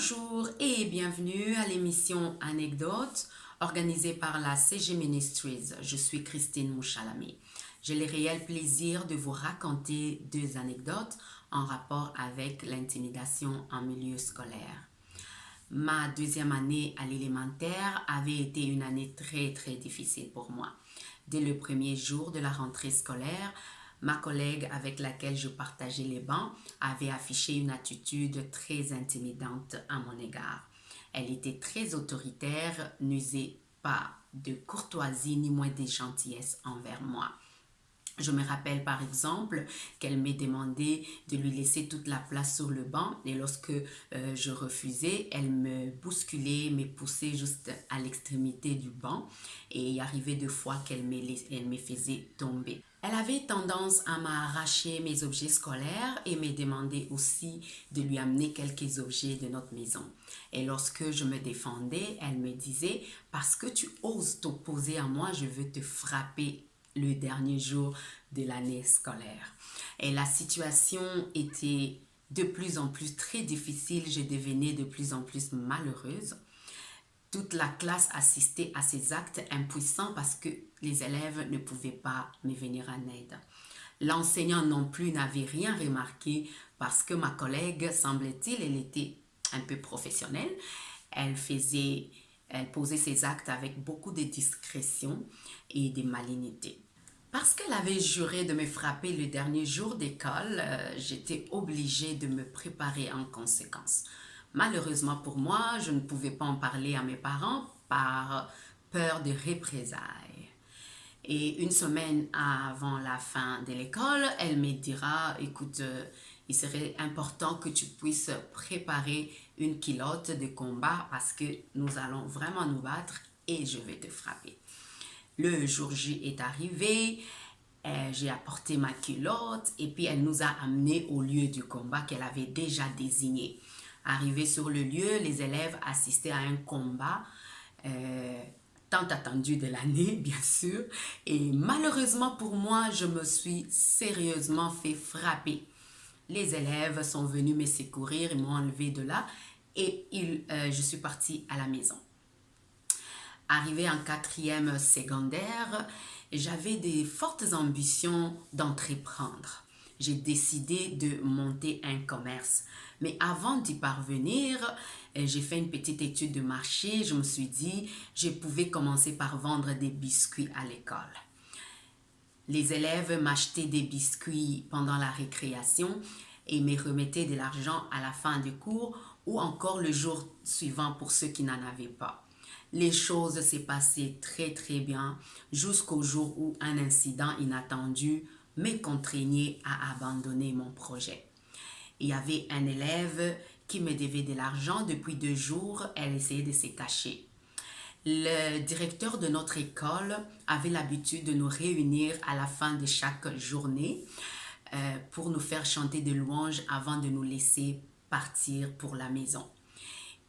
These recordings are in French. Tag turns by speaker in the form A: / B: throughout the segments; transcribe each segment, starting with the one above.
A: Bonjour et bienvenue à l'émission Anecdotes organisée par la CG Ministries. Je suis Christine Mouchalami. J'ai le réel plaisir de vous raconter deux anecdotes en rapport avec l'intimidation en milieu scolaire. Ma deuxième année à l'élémentaire avait été une année très difficile pour moi. Dès le premier jour de la rentrée scolaire, ma collègue avec laquelle je partageais les bancs avait affiché une attitude très intimidante à mon égard. Elle était très autoritaire, n'usait pas de courtoisie ni moins de gentillesse envers moi. Je me rappelle par exemple qu'elle m'ait demandé de lui laisser toute la place sur le banc et lorsque je refusais, elle me bousculait, me poussait juste à l'extrémité du banc et il arrivait deux fois qu'elle me faisait tomber. Elle avait tendance à m'arracher mes objets scolaires et me demandait aussi de lui amener quelques objets de notre maison. Et lorsque je me défendais, elle me disait « Parce que tu oses t'opposer à moi, je veux te frapper le dernier jour de l'année scolaire. » Et la situation était de plus en plus très difficile, je devenais de plus en plus malheureuse. Toute la classe assistait à ces actes impuissants parce que les élèves ne pouvaient pas me venir en aide. L'enseignant non plus n'avait rien remarqué parce que ma collègue, semblait-il, elle était un peu professionnelle. Elle posait ses actes avec beaucoup de discrétion et de malignité. Parce qu'elle avait juré de me frapper le dernier jour d'école, j'étais obligée de me préparer en conséquence. Malheureusement pour moi, je ne pouvais pas en parler à mes parents par peur de représailles. Et une semaine avant la fin de l'école, elle me dira « Écoute, il serait important que tu puisses préparer une culotte de combat parce que nous allons vraiment nous battre et je vais te frapper. » Le jour J est arrivé, j'ai apporté ma culotte et puis elle nous a amenés au lieu du combat qu'elle avait déjà désigné. Arrivés sur le lieu, les élèves assistaient à un combat tant attendu de l'année, bien sûr. Et malheureusement pour moi, je me suis sérieusement fait frapper. Les élèves sont venus me secourir, ils m'ont enlevé de là et je suis partie à la maison. Arrivée en quatrième secondaire, j'avais des fortes ambitions d'entreprendre. J'ai décidé de monter un commerce. Mais avant d'y parvenir, j'ai fait une petite étude de marché. Je me suis dit, je pouvais commencer par vendre des biscuits à l'école. Les élèves m'achetaient des biscuits pendant la récréation et me remettaient de l'argent à la fin du cours ou encore le jour suivant pour ceux qui n'en avaient pas. Les choses s'est passées très bien jusqu'au jour où un incident inattendu me contraignait à abandonner mon projet. Il y avait un élève qui me devait de l'argent depuis 2 jours, elle essayait de se cacher. Le directeur de notre école avait l'habitude de nous réunir à la fin de chaque journée pour nous faire chanter des louanges avant de nous laisser partir pour la maison.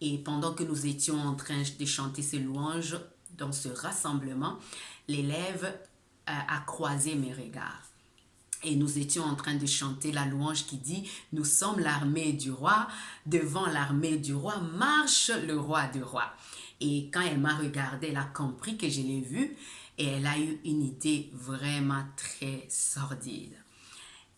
A: Et pendant que nous étions en train de chanter ces louanges dans ce rassemblement, l'élève a croisé mes regards. Et nous étions en train de chanter la louange qui dit « Nous sommes l'armée du roi, devant l'armée du roi marche le roi des rois. » Et quand elle m'a regardé, elle a compris que je l'ai vu et elle a eu une idée vraiment très sordide.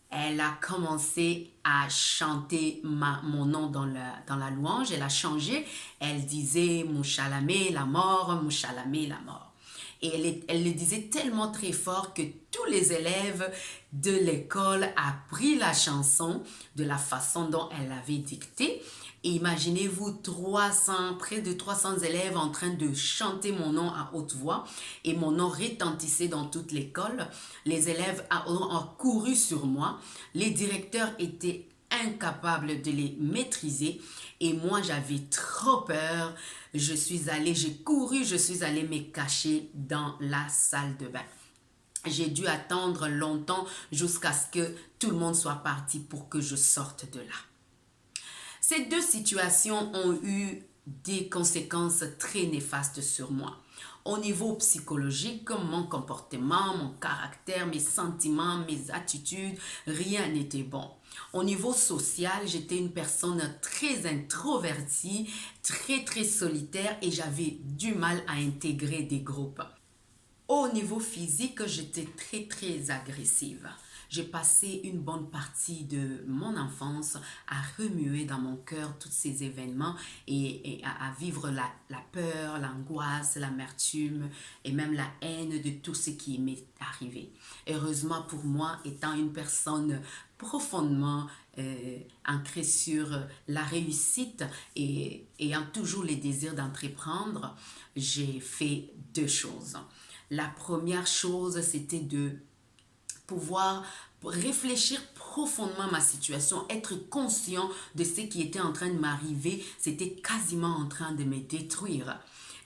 A: Elle a commencé à chanter mon nom dans la louange. Elle a changé. Elle disait « Mouchalami la mort, Mouchalami la mort ». Et elle le disait tellement très fort que tous les élèves de l'école ont pris la chanson de la façon dont elle l'avait dictée. Et imaginez-vous près de 300 élèves en train de chanter mon nom à haute voix et mon nom retentissait dans toute l'école. Les élèves ont couru sur moi. Les directeurs étaient incapables de les maîtriser et moi j'avais trop peur. J'ai couru, je suis allée me cacher dans la salle de bain. J'ai dû attendre longtemps jusqu'à ce que tout le monde soit parti pour que je sorte de là. Ces deux situations ont eu des conséquences très néfastes sur moi. Au niveau psychologique, mon comportement, mon caractère, mes sentiments, mes attitudes, rien n'était bon. Au niveau social, j'étais une personne très introvertie, très solitaire et j'avais du mal à intégrer des groupes. Au niveau physique, j'étais très agressive. J'ai passé une bonne partie de mon enfance à remuer dans mon cœur tous ces événements et à vivre la peur, l'angoisse, l'amertume et même la haine de tout ce qui m'est arrivé. Heureusement pour moi, étant une personne profondément ancrée sur la réussite et ayant toujours les désirs d'entreprendre, j'ai fait deux choses. La première chose, c'était de pouvoir réfléchir profondément à ma situation, être conscient de ce qui était en train de m'arriver, c'était quasiment en train de me détruire.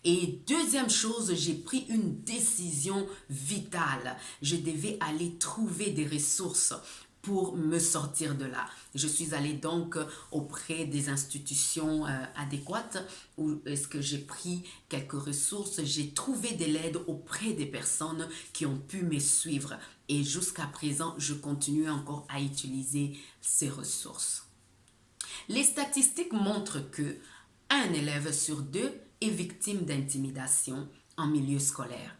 A: Et deuxième chose, j'ai pris une décision vitale. Je devais aller trouver des ressources pour me sortir de là. Je suis allée donc auprès des institutions adéquates où est-ce que j'ai pris quelques ressources, j'ai trouvé de l'aide auprès des personnes qui ont pu me suivre et jusqu'à présent, je continue encore à utiliser ces ressources. Les statistiques montrent que un élève sur deux est victime d'intimidation en milieu scolaire.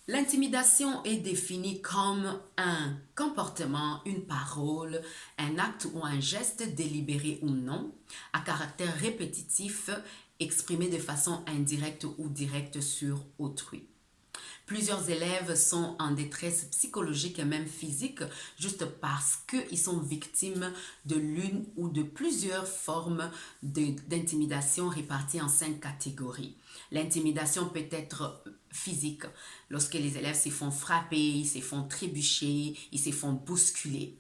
A: L'intimidation est définie comme un comportement, une parole, un acte ou un geste délibéré ou non, à caractère répétitif, exprimé de façon indirecte ou directe sur autrui. Plusieurs élèves sont en détresse psychologique et même physique juste parce qu'ils sont victimes de l'une ou de plusieurs formes d'intimidation réparties en 5 catégories. L'intimidation peut être physique, lorsque les élèves se font frapper, ils se font trébucher, ils se font bousculer.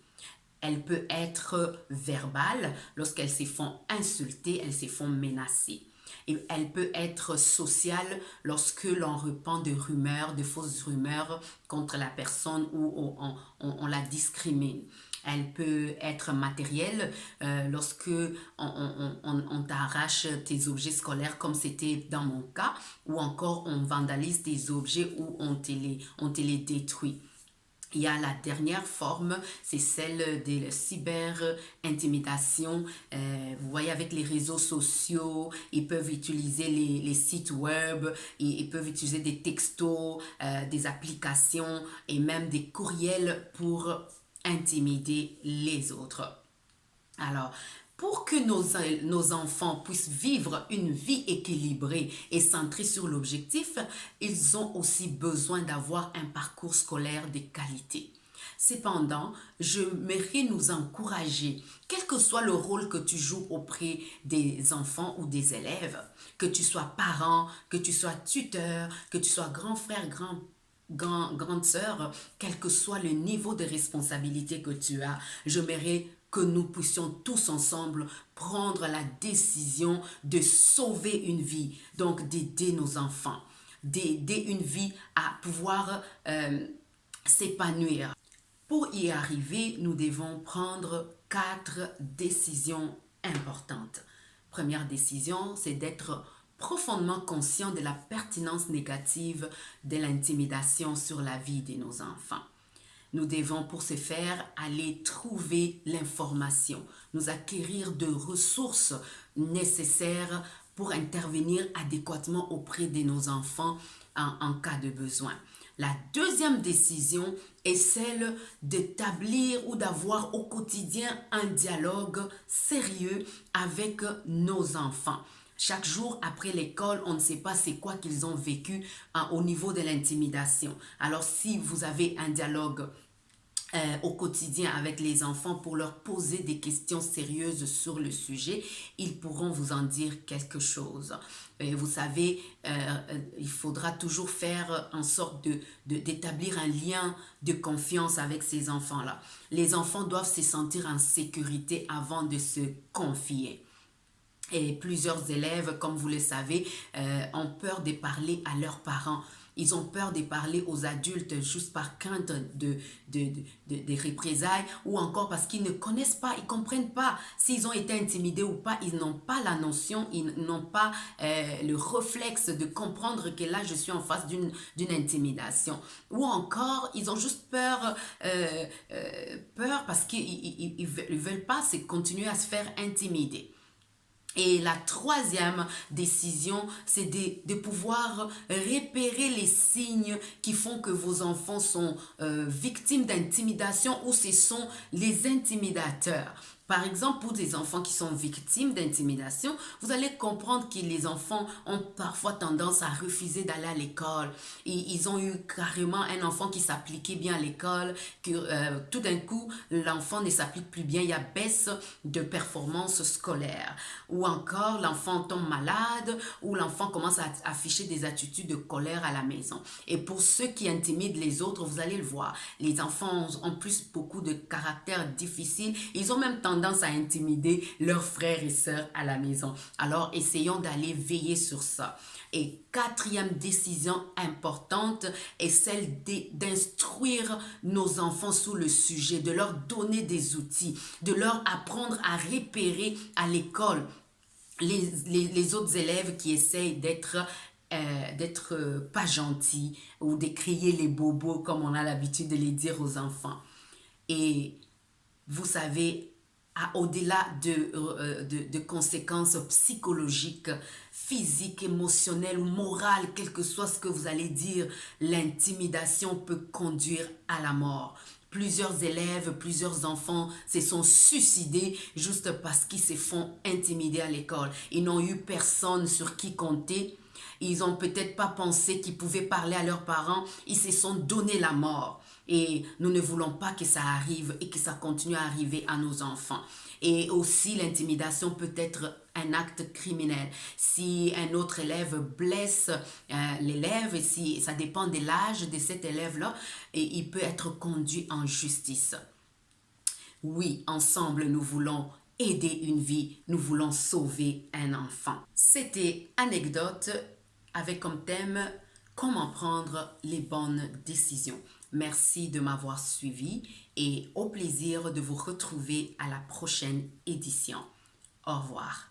A: Elle peut être verbale, lorsqu'elles se font insulter, elles se font menacer. Et elle peut être sociale lorsque l'on répand de rumeurs, de fausses rumeurs contre la personne ou on la discrimine. Elle peut être matérielle lorsque on t'arrache tes objets scolaires comme c'était dans mon cas, ou encore on vandalise tes objets ou on te les détruit. Il y a la dernière forme, c'est celle de cyber-intimidation. Vous voyez, avec les réseaux sociaux, ils peuvent utiliser les sites web, ils peuvent utiliser des textos, des applications et même des courriels pour intimider les autres. Alors, pour que nos enfants puissent vivre une vie équilibrée et centrée sur l'objectif, ils ont aussi besoin d'avoir un parcours scolaire de qualité. Cependant, j'aimerais nous encourager, quel que soit le rôle que tu joues auprès des enfants ou des élèves, que tu sois parent, que tu sois tuteur, que tu sois grand frère, grande sœur, quel que soit le niveau de responsabilité que tu as, j'aimerais que nous puissions tous ensemble prendre la décision de sauver une vie, donc d'aider nos enfants, d'aider une vie à pouvoir s'épanouir. Pour y arriver, nous devons prendre 4 décisions importantes. Première décision, c'est d'être profondément conscient de la pertinence négative de l'intimidation sur la vie de nos enfants. Nous devons pour ce faire aller trouver l'information, nous acquérir de ressources nécessaires pour intervenir adéquatement auprès de nos enfants en cas de besoin. La deuxième décision est celle d'établir ou d'avoir au quotidien un dialogue sérieux avec nos enfants. Chaque jour après l'école, on ne sait pas c'est quoi qu'ils ont vécu au niveau de l'intimidation. Alors si vous avez un dialogue au quotidien avec les enfants pour leur poser des questions sérieuses sur le sujet, ils pourront vous en dire quelque chose. Vous savez, il faudra toujours faire en sorte d'établir un lien de confiance avec ces enfants-là. Les enfants doivent se sentir en sécurité avant de se confier. Et plusieurs élèves, comme vous le savez, ont peur de parler à leurs parents. Ils ont peur de parler aux adultes juste par crainte des représailles ou encore parce qu'ils ne connaissent pas, ils ne comprennent pas s'ils ont été intimidés ou pas. Ils n'ont pas la notion, ils n'ont pas le réflexe de comprendre que là, je suis en face d'une intimidation. Ou encore, ils ont juste peur parce qu'ils ne veulent pas continuer à se faire intimider. Et la troisième décision, c'est de pouvoir repérer les signes qui font que vos enfants sont victimes d'intimidation ou ce sont les intimidateurs. Par exemple, pour des enfants qui sont victimes d'intimidation, vous allez comprendre que les enfants ont parfois tendance à refuser d'aller à l'école. Ils ont eu carrément un enfant qui s'appliquait bien à l'école, que tout d'un coup, l'enfant ne s'applique plus bien, il y a baisse de performance scolaire. Ou encore, l'enfant tombe malade, ou l'enfant commence à afficher des attitudes de colère à la maison. Et pour ceux qui intimident les autres, vous allez le voir, les enfants ont plus beaucoup de caractères difficiles. Ils ont même tendance à intimider leurs frères et sœurs à la maison. Alors, essayons d'aller veiller sur ça. Et quatrième décision importante est celle d'instruire nos enfants sur le sujet, de leur donner des outils, de leur apprendre à repérer à l'école les autres élèves qui essayent d'être pas gentils ou de crier les bobos comme on a l'habitude de les dire aux enfants. Et vous savez, au-delà de conséquences psychologiques, physiques, émotionnelles ou morales, quel que soit ce que vous allez dire, l'intimidation peut conduire à la mort. Plusieurs élèves, plusieurs enfants se sont suicidés juste parce qu'ils se font intimider à l'école. Ils n'ont eu personne sur qui compter. Ils n'ont peut-être pas pensé qu'ils pouvaient parler à leurs parents. Ils se sont donné la mort. Et nous ne voulons pas que ça arrive et que ça continue à arriver à nos enfants. Et aussi, l'intimidation peut être un acte criminel. Si un autre élève blesse l'élève, et si ça dépend de l'âge de cet élève-là, et il peut être conduit en justice. Oui, ensemble, nous voulons aider une vie, nous voulons sauver un enfant. C'était Anecdote avec comme thème comment prendre les bonnes décisions. Merci de m'avoir suivi et au plaisir de vous retrouver à la prochaine édition. Au revoir.